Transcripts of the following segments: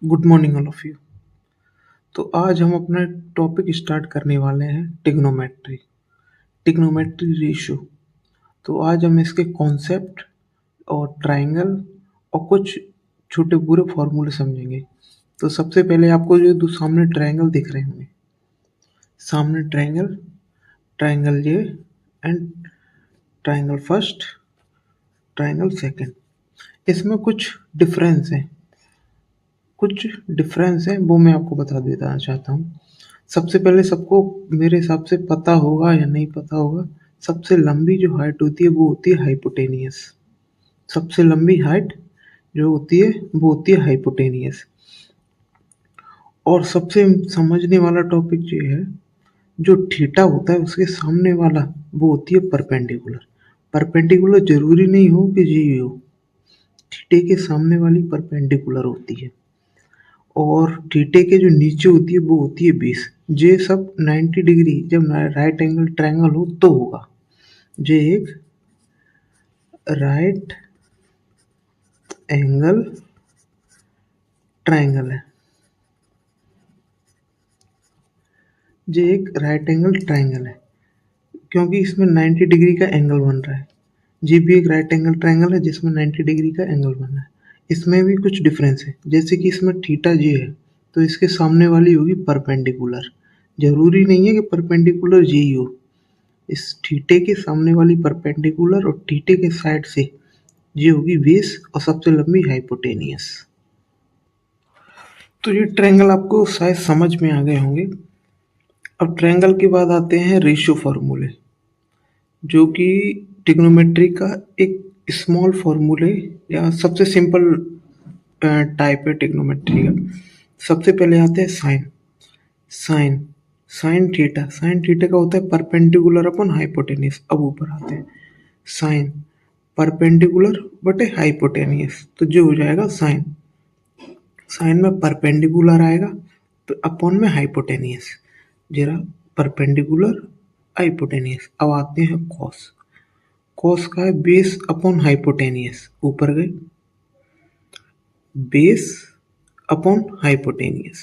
Good morning all of you. तो आज हम अपना टॉपिक स्टार्ट करने वाले हैं टिग्नोमेट्री टिग्नोमेट्री रेशियो। तो आज हम इसके कॉन्सेप्ट और ट्रायंगल और कुछ छोटे पूरे फॉर्मूले समझेंगे। तो सबसे पहले आपको जो दो सामने ट्रायंगल दिख रहे होंगे, सामने ट्रायंगल, ट्रायंगल ये and triangle first, triangle second. इसमें कुछ डिफरेंस है वो मैं आपको बता देना चाहता हूँ। सबसे पहले सबको मेरे हिसाब से पता होगा या नहीं पता होगा, सबसे लंबी जो हाइट होती है वो होती है हाइपोटेनियस। सबसे लंबी हाइट जो होती है वो होती है हाइपोटेनियस। और सबसे समझने वाला टॉपिक ये है, जो थीटा होता है उसके सामने वाला वो होती है परपेंडिकुलर। परपेंडिकुलर जरूरी नहीं हो कि जी हो, थीटे के सामने वाली परपेंडिकुलर होती है। और थीटे के जो नीचे होती है वो होती है बेस। ये सब 90 डिग्री जब राइट एंगल ट्रायंगल हो तो होगा। ये एक राइट एंगल ट्रायंगल है। ये एक राइट एंगल ट्रायंगल है क्योंकि इसमें 90 डिग्री का एंगल बन रहा है। ये भी एक राइट एंगल ट्रायंगल है जिसमें 90 डिग्री का एंगल बन रहा है। इसमें भी कुछ डिफरेंस है, जैसे कि इसमें थीटा ये है तो इसके सामने वाली होगी परपेंडिकुलर। जरूरी नहीं है कि परपेंडिकुलर यही हो, इस थीटे के सामने वाली परपेंडिकुलर और थीटे के साइड से ये होगी बेस और सबसे लंबी हाइपोटेनियस। तो ये ट्रायंगल आपको शायद समझ में आ गए होंगे। अब ट्रायंगल के बाद आते हैं रेशियो फार्मूले, जो कि ट्रिग्नोमेट्री का एक स्मॉल फार्मूले या सबसे सिंपल टाइप है ट्रिग्नोमेट्री का। सबसे पहले आते हैं साइन। साइन साइन थीटा का होता है परपेंडिकुलर अपन हाइपोटेनियस। अब ऊपर आते हैं साइन परपेंडिकुलर बटे हाइपोटेनियस, तो जो हो जाएगा साइन। साइन में परपेंडिकुलर आएगा तो अपॉन में हाइपोटेनियस, जरा परपेंडिकुलर हाइपोटेनियस। अब आते हैं कॉस। कॉस का है बेस अपॉन हाइपोटेनियस, ऊपर गए base upon hypotenuse,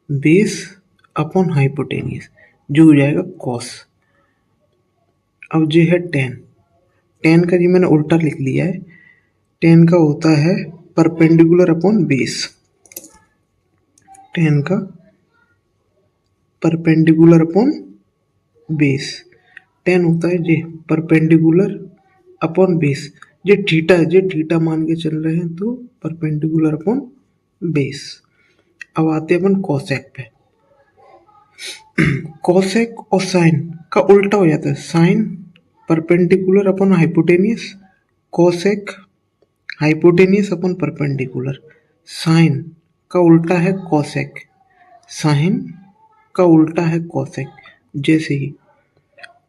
base upon hypotenuse, जो हो जाएगा कॉस। अब जो है टेन। टेन का जी मैंने उल्टा लिख लिया है। टेन का होता है परपेंडिकुलर अपॉन बेस। टेन का परपेंडिकुलर अपॉन बेस। टेन होता है जे परपेंडिकुलर अपॉन बेस। जे थीटा मान के चल रहे हैं तो परपेंडिकुलर अपॉन बेस। अब आते हैं अपन कोसेक पे। कोसेक और साइन का उल्टा हो जाता है। Sine perpendicular upon hypotenuse, cosec hypotenuse upon perpendicular. Sine का उल्टा है कोसेक, साइन का उल्टा है कोसेक। जैसे ही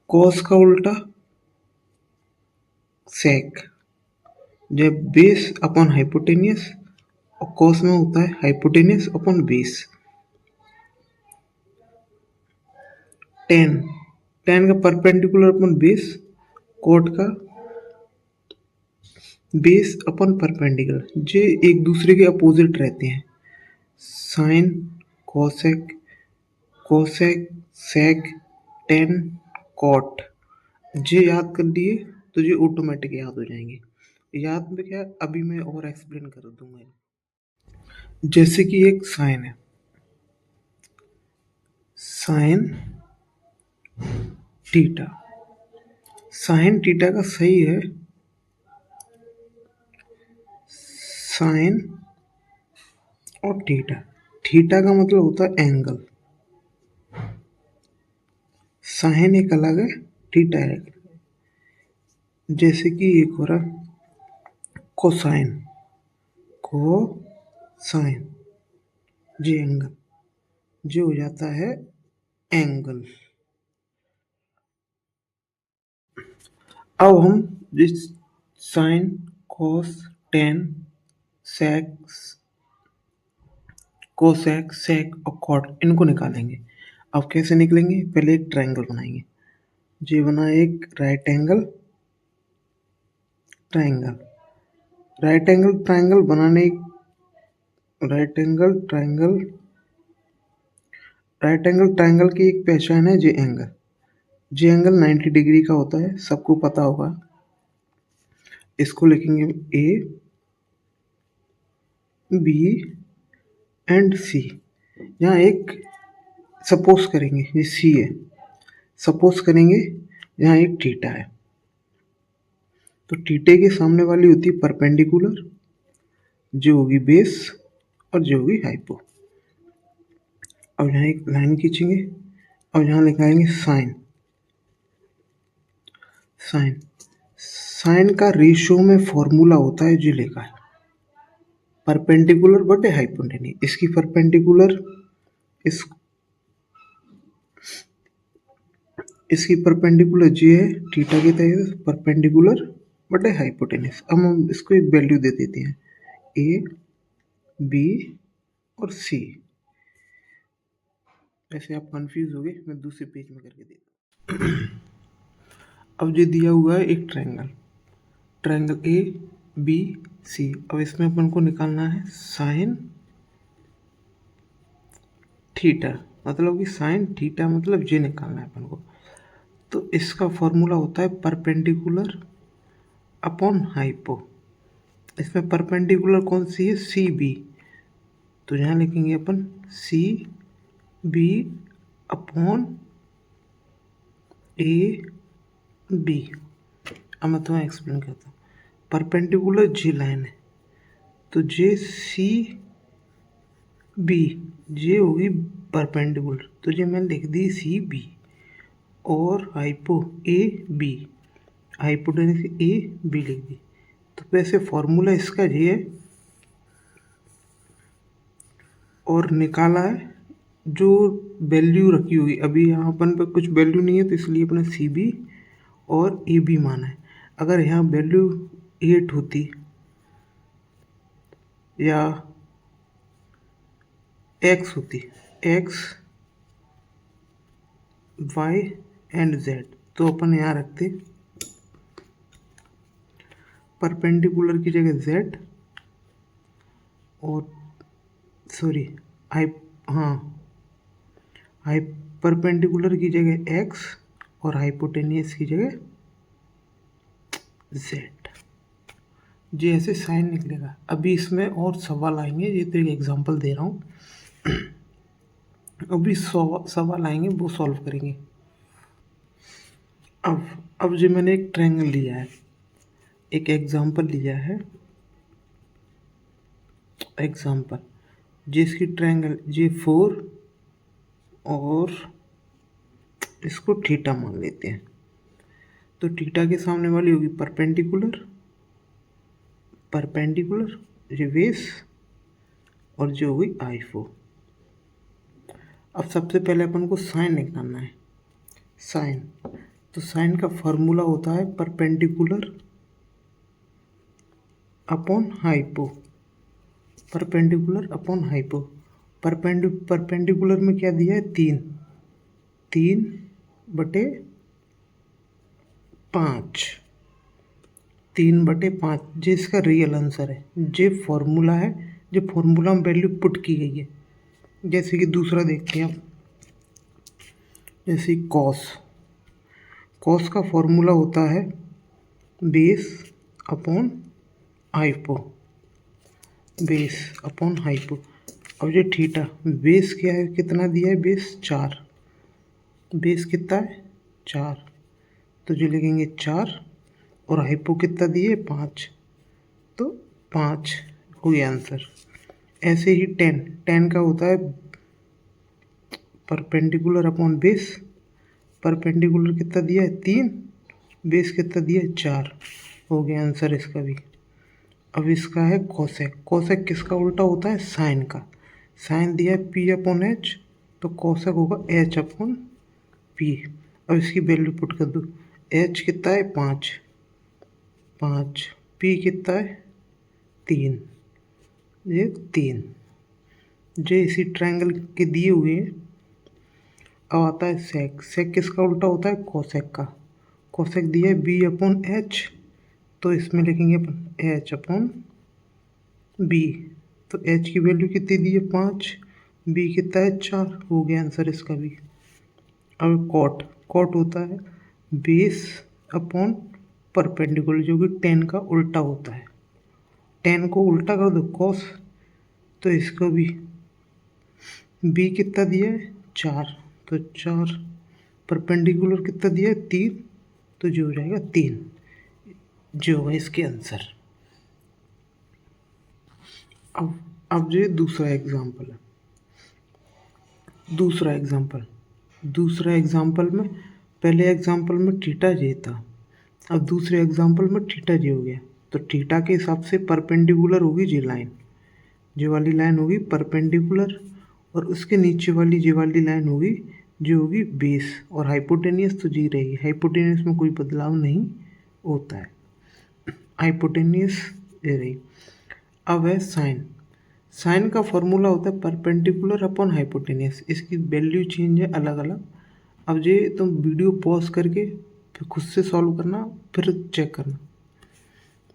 कॉस का उल्टा सेक, जब बेस अपॉन हाइपोटेनियस, और कॉस में होता है hypotenuse upon base. Tan, tan का परपेंडिकुलर अपॉन बेस, कोट का बेस अपॉन परपेंडिकुलर। जे एक दूसरे के अपोजिट रहते हैं। Sine cosec, cosec sec, tan cot. जे याद कर लिए तो ये ऑटोमेटिक याद हो जाएंगे। याद में क्या अभी मैं और एक्सप्लेन कर दूंगा। जैसे कि एक साइन है, साइन थीटा। साइन थीटा का सही है साइन और थीटा। थीटा का मतलब होता है एंगल। साइन एक अलग है, थीटा एक अलग है। जैसे कि एक हो रहा कोसाइन, कोसाइन जी एंगल, जो हो जाता है एंगल। अब हम जिस sine cos tan sec cosec sec और कॉट इनको निकालेंगे। अब कैसे निकलेंगे, पहले एक ट्रायंगल बनाएंगे। जी बना एक right angle triangle. Right angle triangle बनाने right angle triangle, right angle triangle की एक पहचान है जे एंगल। जे एंगल 90 डिग्री का होता है, सबको पता होगा। इसको लिखेंगे ए बी एंड सी। यहाँ एक सपोज करेंगे ये सी है, सपोज करेंगे यहाँ एक थीटा है, तो थीटे के सामने वाली होती है परपेंडिकुलर, जो होगी बेस और जो होगी हाइपो। अब यहाँ एक लाइन खींचेंगे और यहाँ लिखाएंगे साइन। साइन साइन का रेशियो में फॉर्मूला होता है जो लिखा है परपेंडिकुलर बटे हाइपोटेन्यूज। इसकी परपेंडिकुलर इसकी परपेंडिकुलर जी है थीटा के तहत परपेंडिकुलर बटे हाइपोटेन्यूज। अब हम इसको एक वैल्यू दे देते हैं ए बी और सी। ऐसे आप कंफ्यूज हो गए, मैं दूसरे पेज में करके देता हूँ। अब ये दिया हुआ है एक triangle, triangle A B C. अब इसमें अपन को निकालना है साइन थीटा, मतलब कि साइन थीटा मतलब जे निकालना है अपन को। तो इसका फॉर्मूला होता है परपेंडिकुलर अपॉन हाइपो। इसमें परपेंडिकुलर कौन सी है, सी बी, तो यहाँ लिखेंगे अपन C B upon A B. अब मैं तुम्हें एक्सप्लेन करता हूँ। परपेंडिकुलर जे लाइन है, तो जे सी बी, जे होगी परपेंडिकुलर, तो ये मैंने लिख दी सी बी, और hypo A B, hypotenuse A B लिख दी। तो वैसे फॉर्मूला इसका ये है, और निकाला है जो वैल्यू रखी होगी। अभी यहाँ अपन पे कुछ वैल्यू नहीं है, तो इसलिए अपने सी बी और ए बी माना है। अगर यहाँ वैल्यू 8 होती या x होती, x y एंड z, तो अपन यहाँ रखते परपेंडिकुलर की जगह z और सॉरी परपेंडिकुलर की जगह x और हाइपोटेनियस की जगह z। जी ऐसे साइन निकलेगा। अभी इसमें और सवाल आएंगे, ये तो एक एग्जांपल दे रहा हूँ। अभी सवाल आएंगे, वो सॉल्व करेंगे। अब जो मैंने एक ट्रायंगल लिया है, एक एग्जांपल लिया है, एग्जांपल जिसकी ट्रायंगल J4 और इसको थीटा मान लेते हैं। तो थीटा के सामने वाली होगी परपेंडिकुलर, परपेंडिकुलर रिवेस और जो होगी हाइपो। अब सबसे पहले अपन को साइन निकालना है। साइन, तो साइन का फॉर्मूला होता है perpendicular upon hypo, perpendicular upon hypo. Perpendicular में क्या दिया है, 3 बटे 5, 3/5, जो इसका रियल आंसर है। जो फॉर्मूला है, जो फॉर्मूला में वैल्यू पुट की गई है। जैसे कि दूसरा देखते हैं आप, जैसे कॉस का फॉर्मूला होता है base upon hypo, base upon hypo. अब जो थीटा, बेस क्या है, कितना दिया है, बेस 4, बेस कितना है 4, तो जो लिखेंगे 4, और हाइपो कितना दिए 5, तो 5 हो गया आंसर। ऐसे ही 10 का होता है परपेंडिकुलर अपॉन बेस। परपेंडिकुलर कितना दिया है 3, बेस कितना दिया है 4, हो गया आंसर इसका भी। अब इसका है कोसेक। कोसेक किसका उल्टा होता है, साइन का। साइन दिया है P अपॉन H, तो कोसेक होगा H अपॉन P। अब इसकी वैल्यू पुट कर दो। H कितना है 5, P कितना है 3, ये 3। जो इसी ट्रायंगल के दिए हुए हैं। अब आता है सेक। सेक किसका उल्टा होता है, कोसेक का। कोसेक दिया है B अपॉन H, तो इसमें लिखेंगे अपन H अपॉन B। तो h की वैल्यू कितनी दी है 5, b कितना है 4, हो गया आंसर इसका भी। अब कॉट, कॉट होता है बेस अपॉन परपेंडिकुलर, जो कि टेन का उल्टा होता है। टेन को उल्टा कर दो कॉस, तो इसको भी बी कितना दिया है 4, तो 4 परपेंडिकुलर कितना दिया है 3, तो जो हो जाएगा 3, जो होगा इसके आंसर। अब जो दूसरा एग्जाम्पल है, दूसरा एग्जाम्पल में, पहले एग्जाम्पल में थीटा जे था, अब दूसरे एग्जाम्पल में थीटा जे हो गया। तो थीटा के हिसाब से परपेंडिकुलर होगी जे लाइन, जे वाली लाइन होगी परपेंडिकुलर, और उसके नीचे वाली जे वाली लाइन होगी जो होगी बेस, और हाइपोटेनियस तो जी रहेगी, हाइपोटेनियस में कोई बदलाव नहीं होता है, हाइपोटेनियस ये रही। अब है साइन, साइन का फॉर्मूला होता है परपेंडिकुलर अपॉन हाइपोटेनियस, इसकी वैल्यू चेंज है अलग अलग। अब ये तुम वीडियो पॉज करके फिर खुद से सॉल्व करना, फिर चेक करना।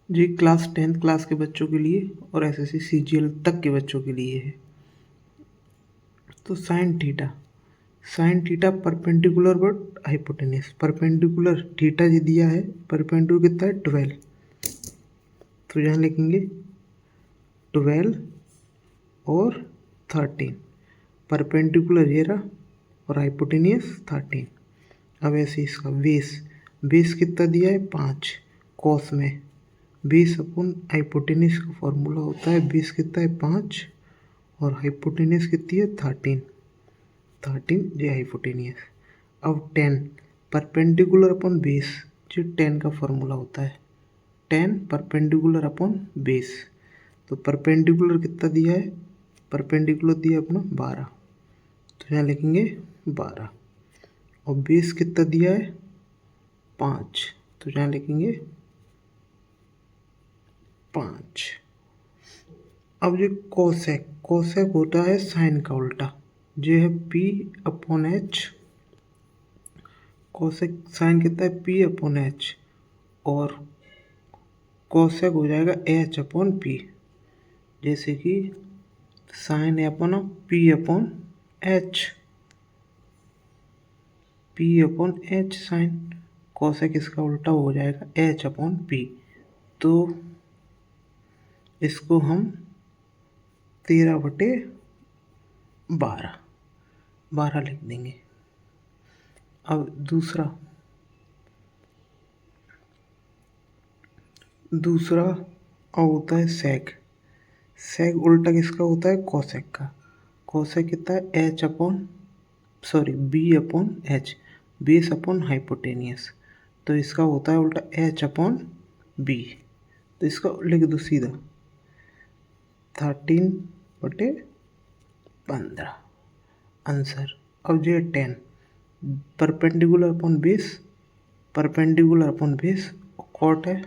ये क्लास 10th क्लास के बच्चों के लिए और एसएससी सीजीएल तक के बच्चों के लिए है। तो sine theta perpendicular but hypotenuse, perpendicular theta जो दिया है परपेंडिकुलर कितना है 12, तो यहाँ लिखेंगे 12 और 13, परपेंडिकुलर ये रहा और हाइपोटेनियस 13। अब ऐसे इसका बेस कितना दिया है 5, कॉस में बेस अपन हाइपोटेनियस का फॉर्मूला होता है, बेस कितना है 5 और हाइपोटेनियस कितनी है 13 ये हाइपोटेनियस। अब 10 परपेंडिकुलर अपॉन बेस, जो 10 का फॉर्मूला होता है 10 परपेंडिकुलर अपॉन बेस, तो परपेंडिकुलर कितना दिया है, परपेंडिकुलर दिया अपना 12, तो यहाँ लिखेंगे 12, और बेस कितना दिया है 5, तो यहाँ लिखेंगे 5। अब ये कोसेक होता है साइन का उल्टा, जो है P upon H, cosec sine कितना है P अपॉन H, और कोसेक हो जाएगा H अपॉन P, जैसे कि साइन है upon P upon H, P upon H sine, cosec इसका उल्टा हो जाएगा H अपॉन P, तो इसको हम 13/12 लिख देंगे। अब दूसरा अब होता है सेक उल्टा किसका होता है कोसेक का, कोसेक कितना है B upon H, base upon hypotenuse, तो इसका होता है उल्टा एच अपॉन बी, तो इसका लिख दो सीधा 13/15 आंसर। अब जो 10 परपेंडिकुलर अपॉन बेस, कॉट है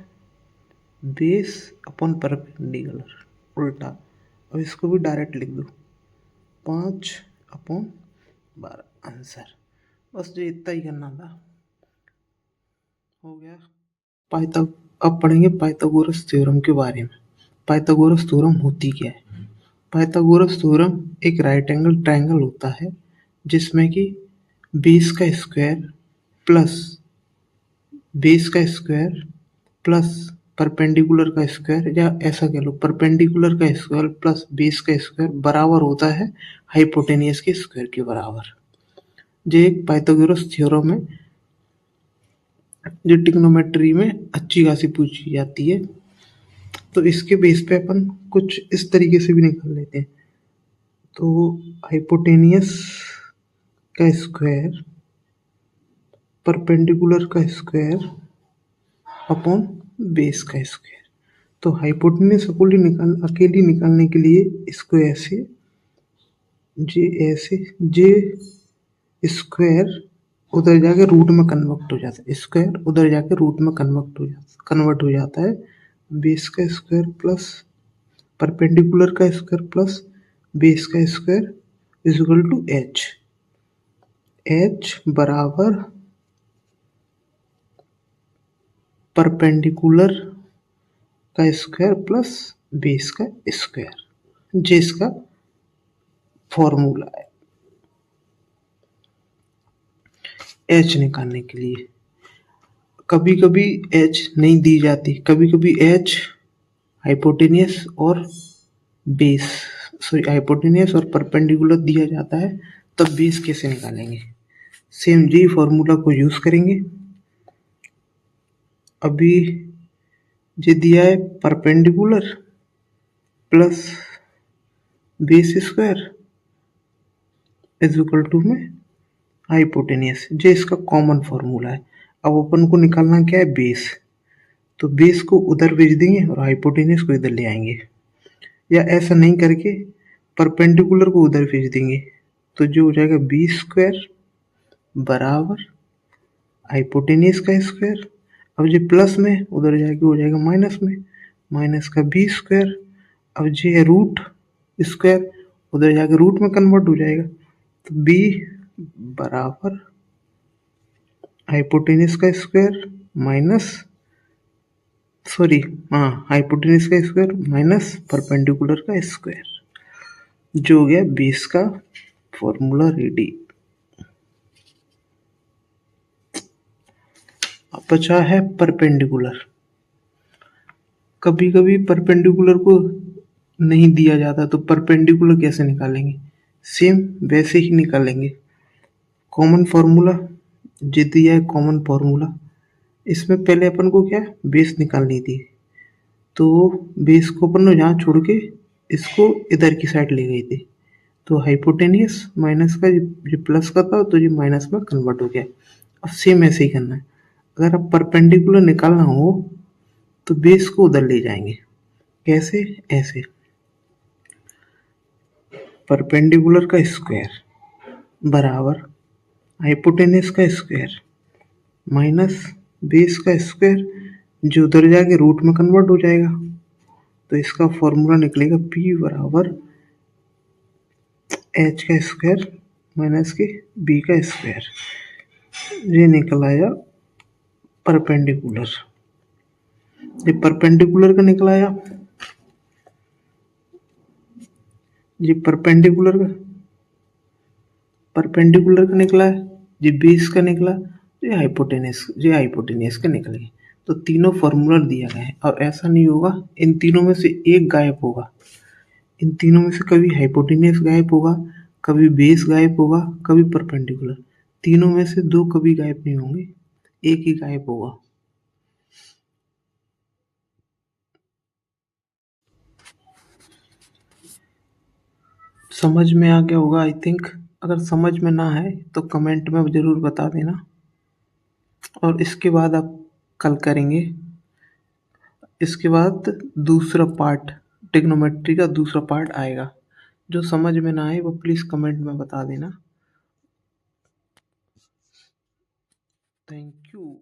बेस अपॉन परपेंडिकुलर उल्टा, अब इसको भी डायरेक्ट लिख दो 5/12 आंसर। बस जो इतना ही करना था हो गया। अब पढ़ेंगे पाइथागोरस थ्योरम के बारे में। पाइथागोरस थ्योरम होती क्या है? पाइथागोरस थ्योरम एक राइट एंगल ट्रायंगल होता है जिसमें कि बेस का स्क्वायर प्लस परपेंडिकुलर का स्क्वायर, या ऐसा कह लो परपेंडिकुलर का स्क्वायर प्लस बेस का स्क्वायर बराबर होता है हाइपोटेनियस के स्क्वायर के बराबर। जो एक पाइथागोरस थ्योरम है जो ट्रिग्नोमेट्री में अच्छी खासी पूछी जाती है, तो इसके बेस पे अपन कुछ इस तरीके से भी निकाल लेते हैं। तो हाइपोटेनियस का स्क्वायर परपेंडिकुलर का स्क्वायर अपॉन बेस का स्क्वायर, तो हाइपोटेनियस अकेली निकालने के लिए इसको ऐसे जे स्क्वायर उधर जाके रूट में कन्वर्ट हो जाता है, स्क्वायर उधर जाके रूट में कन्वर्ट हो जाता है, बेस का स्क्वायर प्लस परपेंडिकुलर का स्क्वायर प्लस बेस का square is equal to H बराबर परपेंडिकुलर का स्क्वायर प्लस बेस का स्क्वायर, ये इसका फॉर्मूला है एच निकालने के लिए। कभी कभी एच नहीं दी जाती, कभी कभी एच हाइपोटेनियस और बेस हाइपोटेनियस और परपेंडिकुलर दिया जाता है, तब बेस कैसे निकालेंगे? सेम जी फॉर्मूला को यूज करेंगे। अभी ये दिया है perpendicular plus base square is equal to में हाइपोटेनियस, ये इसका कॉमन फॉर्मूला है। अब अपन को निकालना क्या है? बेस। तो बेस को उधर भेज देंगे और हाइपोटेनियस को इधर ले आएंगे, या ऐसा नहीं करके परपेंडिकुलर को उधर भेज देंगे, तो जो हो जाएगा बी स्क्वायर बराबर हाइपोटेनियस का स्क्वायर। अब ये प्लस में उधर जाके हो जाएगा माइनस में, माइनस का बी स्क्वायर। अब ये है रूट स्क्वायर, उधर जाके रूट में कन्वर्ट हो जाएगा, तो बी बराबर हाइपोटेनिस का स्क्वायर माइनस हाइपोटेनिस का स्क्वायर माइनस परपेंडिकुलर का स्क्वायर, जो हो गया बेस का फॉर्मूला रेडी। अब बचा है परपेंडिकुलर। कभी कभी परपेंडिकुलर को नहीं दिया जाता, तो परपेंडिकुलर कैसे निकालेंगे? सेम वैसे ही निकालेंगे। कॉमन फॉर्मूला जो दिया है, कॉमन फॉर्मूला, इसमें पहले अपन को क्या बेस निकालनी थी, तो बेस को अपन ने यहाँ छोड़ के इसको इधर की साइड ले गए थे, तो हाइपोटेनियस माइनस का ये प्लस का था, तो ये माइनस में कन्वर्ट हो गया। अब सेम ऐसे ही करना है। अगर अब परपेंडिकुलर निकालना हो तो बेस को उधर ले जाएंगे। कैसे? ऐसे, परपेंडिकुलर का स्क्वायर बराबर हाइपोटेनियस का स्क्वायर माइनस बेस का स्क्वायर, जो उधर जाके रूट में कन्वर्ट हो जाएगा, तो इसका फॉर्मूला निकलेगा P बराबर एच का स्क्वायर माइनस के बी का स्क्वायर। ये निकल आया परपेंडिकुलर। ये परपेंडिकुलर का निकल आया, ये परपेंडिकुलर का निकला है, ये बेस का निकला, ये हाइपोटेनियस का निकल गया। तो तीनों फॉर्मूला दिया गया है। और ऐसा नहीं होगा इन तीनों में से एक गायब होगा, इन तीनों में से कभी हाइपोटेनियस गायब होगा, कभी बेस गायब होगा, कभी परपेंडिकुलर। तीनों में से दो कभी गायब नहीं होंगे, एक ही गायब होगा। समझ में आ गया होगा आई थिंक। अगर समझ में ना आए तो कमेंट में ज़रूर बता देना, और इसके बाद आप कल करेंगे। इसके बाद दूसरा पार्ट, ट्रिग्नोमेट्री का दूसरा पार्ट आएगा। जो समझ में ना आए वो प्लीज़ कमेंट में बता देना। Thank you.